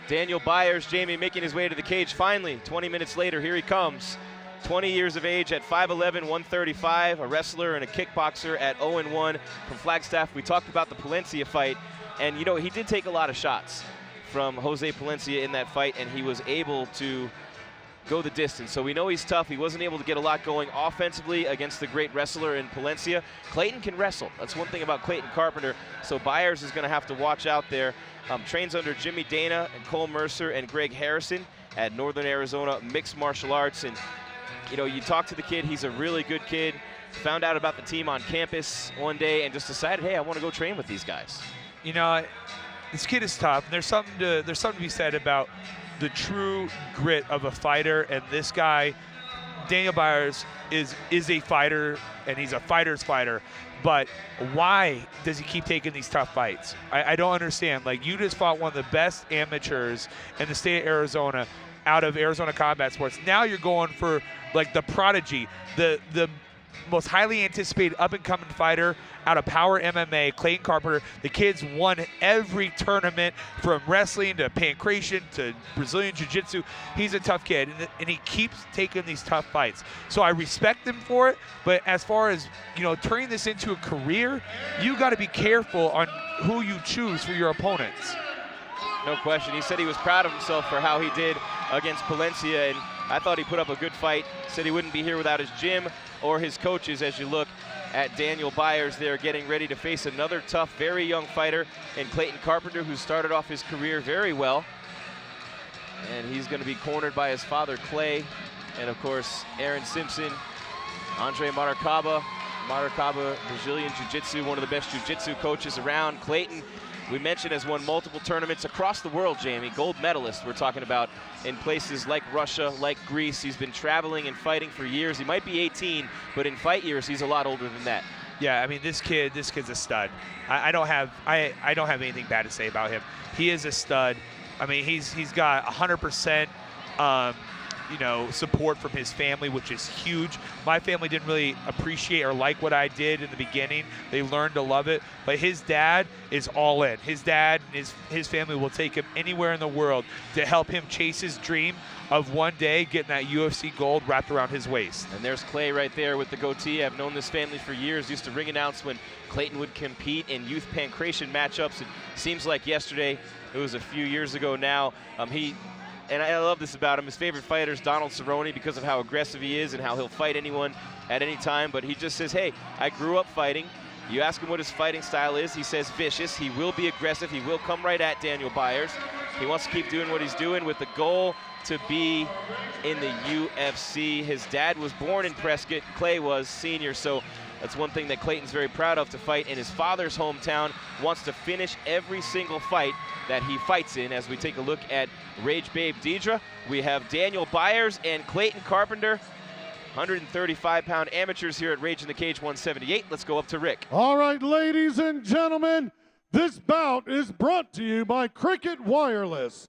Daniel Byers, Jamie, making his way to the cage finally. 20 minutes later, here he comes. 20 years of age at 5'11", 135, a wrestler and a kickboxer at 0-1 from Flagstaff. We talked about the Palencia fight, and you know, he did take a lot of shots from Jose Palencia in that fight, and he was able to go the distance. So we know he's tough. He wasn't able to get a lot going offensively against the great wrestler in Palencia. Clayton can wrestle. That's one thing about Clayton Carpenter. So Byers is going to have to watch out there. Trains under Jimmy Dana and Cole Mercer and Greg Harrison at Northern Arizona Mixed Martial Arts. And, you know, you talk to the kid. He's a really good kid. Found out about the team on campus one day and just decided, hey, I want to go train with these guys. You know, this kid is tough. There's something to be said about the true grit of a fighter, and this guy, Daniel Byers, is a fighter, and he's a fighter's fighter. But why does he keep taking these tough fights? I don't understand. Like, you just fought one of the best amateurs in the state of Arizona out of Arizona Combat Sports. Now you're going for, like, the prodigy, the most highly anticipated up-and-coming fighter out of Power MMA, Clayton Carpenter. The kid's won every tournament from wrestling to pancration to Brazilian Jiu-Jitsu. He's a tough kid, and he keeps taking these tough fights. So I respect him for it, but as far as, you know, turning this into a career, you got to be careful on who you choose for your opponents. No question. He said he was proud of himself for how he did against Palencia, and I thought he put up a good fight. Said he wouldn't be here without his gym or his coaches. As you look at Daniel Byers there, getting ready to face another tough, very young fighter in Clayton Carpenter, who started off his career very well. And he's going to be cornered by his father, Clay, and of course, Aaron Simpson, Andre Maracaba, Brazilian Jiu-Jitsu, one of the best Jiu-Jitsu coaches around. Clayton, we mentioned, has won multiple tournaments across the world, Jamie. Gold medalist, we're talking about, in places like Russia, like Greece. He's been traveling and fighting for years. He might be 18, but in fight years, he's a lot older than that. Yeah, I mean, this kid's a stud. I don't have anything bad to say about him. He is a stud. I mean, he's got 100%. You know, support from his family, which is huge. My family didn't really appreciate or like what I did in the beginning. They learned to love it, but his dad is all in. His dad and his family will take him anywhere in the world to help him chase his dream of one day getting that UFC gold wrapped around his waist. And there's Clay right there with the goatee. I've known this family for years. Used to ring announce when Clayton would compete in youth pancration matchups. It seems like yesterday, it was a few years ago now. And I love this about him. His favorite fighter is Donald Cerrone because of how aggressive he is and how he'll fight anyone at any time. But he just says, hey, I grew up fighting. You ask him what his fighting style is, he says vicious. He will be aggressive. He will come right at Daniel Byers. He wants to keep doing what he's doing with the goal to be in the UFC. His dad was born in Prescott. Clay was senior, so that's one thing that Clayton's very proud of, to fight in his father's hometown. Wants to finish every single fight that he fights in. As we take a look at Rage Babe Deidre, we have Daniel Byers and Clayton Carpenter, 135-pound amateurs here at Rage in the Cage 178. Let's go up to Rick. All right, ladies and gentlemen, this bout is brought to you by Cricket Wireless,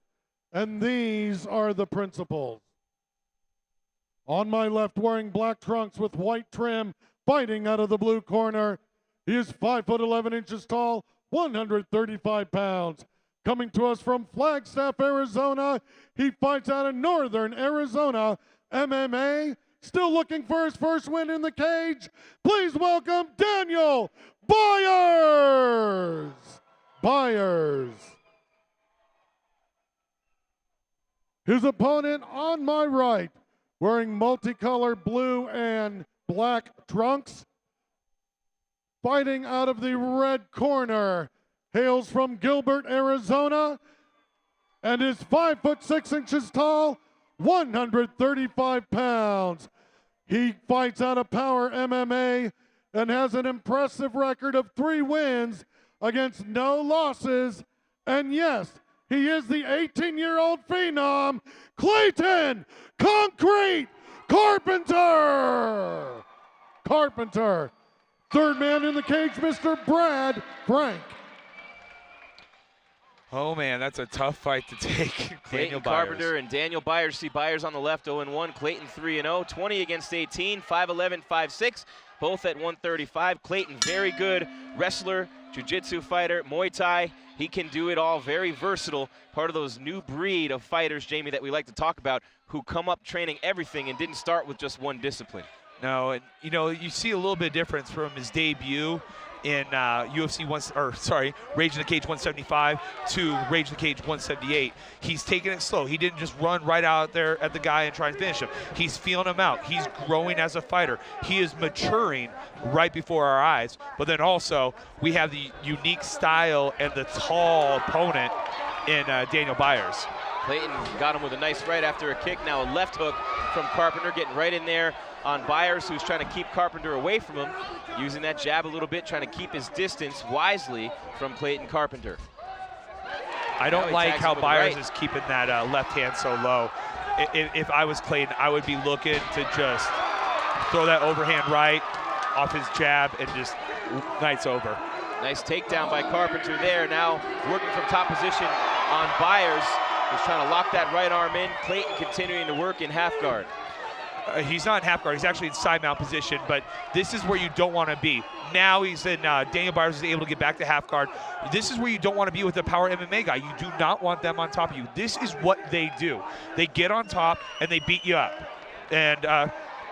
and these are the principles. On my left, wearing black trunks with white trim, fighting out of the blue corner, he is 5'11" tall, 135 pounds. Coming to us from Flagstaff, Arizona, he fights out of Northern Arizona MMA. Still looking for his first win in the cage. Please welcome Daniel Byers. His opponent on my right, wearing multicolored blue and black trunks, fighting out of the red corner, hails from Gilbert, Arizona, and is 5'6" tall, 135 pounds. He fights out of Power MMA and has an impressive record of 3 wins against no losses. And yes, he is the 18-year-old phenom, Clayton Concrete Carpenter. Third man in the cage, Mr. Brad Frank. Oh, man, that's a tough fight to take. Clayton Carpenter and Daniel Byers. See Byers on the left, 0-1. Clayton 3-0. 20 against 18, 5'11", 5'6". both at 135. Clayton, very good wrestler, jiu-jitsu fighter, Muay Thai. He can do it all, very versatile. Part of those new breed of fighters, Jamie, that we like to talk about, who come up training everything and didn't start with just one discipline. No, and you see a little bit of difference from his debut in Rage in the Cage 175 to Rage in the Cage 178. He's taking it slow. He didn't just run right out there at the guy and try and finish him. He's feeling him out. He's growing as a fighter. He is maturing right before our eyes. But then also, we have the unique style and the tall opponent in Daniel Byers. Clayton got him with a nice right after a kick. Now a left hook from Carpenter, getting right in there on Byers, who's trying to keep Carpenter away from him, using that jab a little bit, trying to keep his distance wisely from Clayton Carpenter. I don't like how Byers is keeping that left hand so low. If I was Clayton, I would be looking to just throw that overhand right off his jab and just night's over. Nice takedown by Carpenter there. Now working from top position on Byers. He's trying to lock that right arm in. Clayton continuing to work in half guard. He's not in half guard. He's actually in side mount position, but this is where you don't want to be. Now he's in, Daniel Byers is able to get back to half guard. This is where you don't want to be with a power MMA guy. You do not want them on top of you. This is what they do. They get on top and they beat you up. And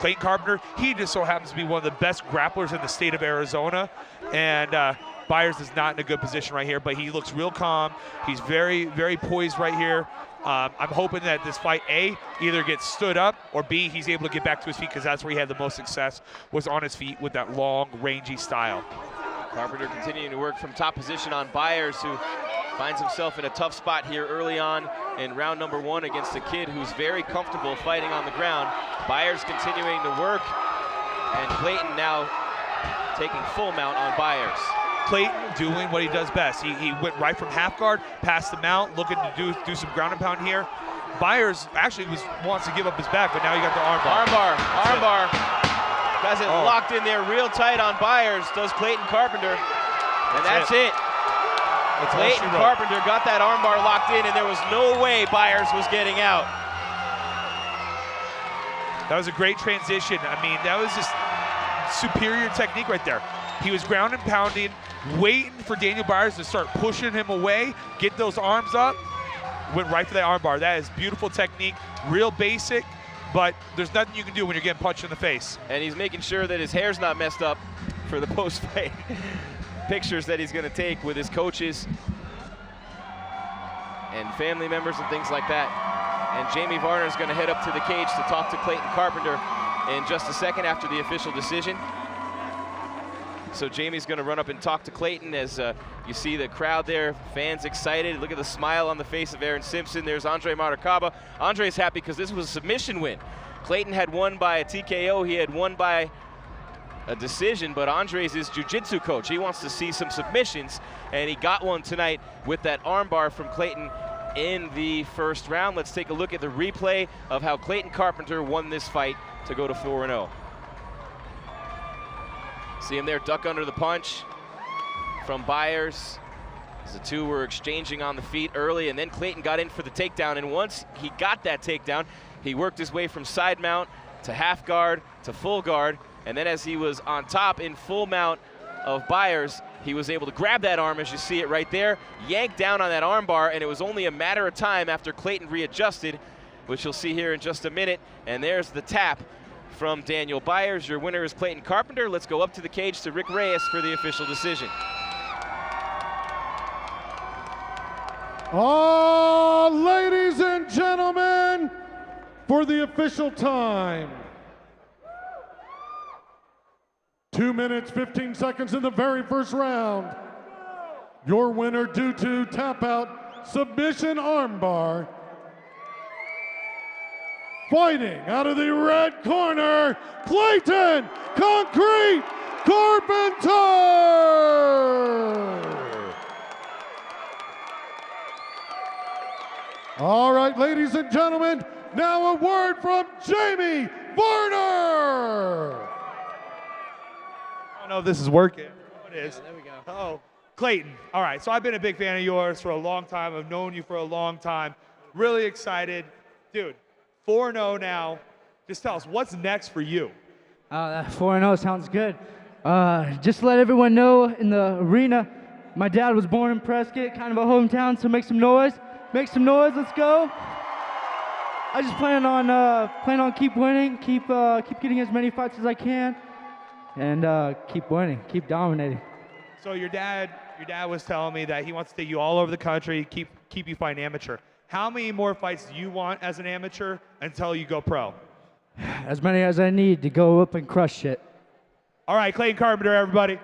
Clayton Carpenter, he just so happens to be one of the best grapplers in the state of Arizona. And Byers is not in a good position right here, but he looks real calm. He's very, very poised right here. I'm hoping that this fight, A, either gets stood up, or B, he's able to get back to his feet, because that's where he had the most success, was on his feet with that long, rangy style. Carpenter continuing to work from top position on Byers, who finds himself in a tough spot here early on in round number 1 against a kid who's very comfortable fighting on the ground. Byers continuing to work, and Clayton now taking full mount on Byers. Clayton doing what he does best. He went right from half guard, past the mount, looking to do some ground and pound here. Byers actually wants to give up his back, but now you got the arm bar. Arm bar. Got it locked in there real tight on Byers, does Clayton Carpenter. And that's it. Clayton Carpenter got that arm bar locked in, and there was no way Byers was getting out. That was a great transition. I mean, that was just superior technique right there. He was ground and pounding, waiting for Daniel Byers to start pushing him away, get those arms up, went right for that arm bar. That is beautiful technique, real basic, but there's nothing you can do when you're getting punched in the face. And he's making sure that his hair's not messed up for the post-fight pictures that he's going to take with his coaches and family members and things like that. And Jamie Varner is going to head up to the cage to talk to Clayton Carpenter in just a second after the official decision. So Jamie's going to run up and talk to Clayton as you see the crowd there, fans excited. Look at the smile on the face of Aaron Simpson. There's Andre Maracaba. Andre's happy because this was a submission win. Clayton had won by a TKO. He had won by a decision, but Andre's his jiu-jitsu coach. He wants to see some submissions, and he got one tonight with that armbar from Clayton in the first round. Let's take a look at the replay of how Clayton Carpenter won this fight to go to 4-0. See him there duck under the punch from Byers. As the two were exchanging on the feet early, and then Clayton got in for the takedown, and once he got that takedown, he worked his way from side mount to half guard to full guard, and then as he was on top in full mount of Byers, he was able to grab that arm, as you see it right there, yank down on that arm bar, and it was only a matter of time after Clayton readjusted, which you'll see here in just a minute, and there's the tap from Daniel Byers. Your winner is Clayton Carpenter. Let's go up to the cage to Rick Reyes for the official decision. Ladies and gentlemen, for the official time. 2 minutes, 15 seconds in the very first round. Your winner due to tap out submission armbar. Fighting out of the red corner, Clayton Concrete Carpenter! All right, ladies and gentlemen, now a word from Jamie Varner! I don't know if this is working. Oh, it is. Yeah, there we go. Oh, Clayton. All right, so I've been a big fan of yours for a long time. I've known you for a long time. Really excited. Dude, 4-0 now. Just tell us, what's next for you? 4-0 sounds good. Just to let everyone know, in the arena, my dad was born in Prescott, kind of a hometown, so make some noise. Make some noise, let's go. I just plan on keep winning, keep getting as many fights as I can, and keep winning, keep dominating. So your dad was telling me that he wants to take you all over the country, keep you fighting amateur. How many more fights do you want as an amateur until you go pro? As many as I need to go up and crush shit. All right, Clayton Carpenter, everybody.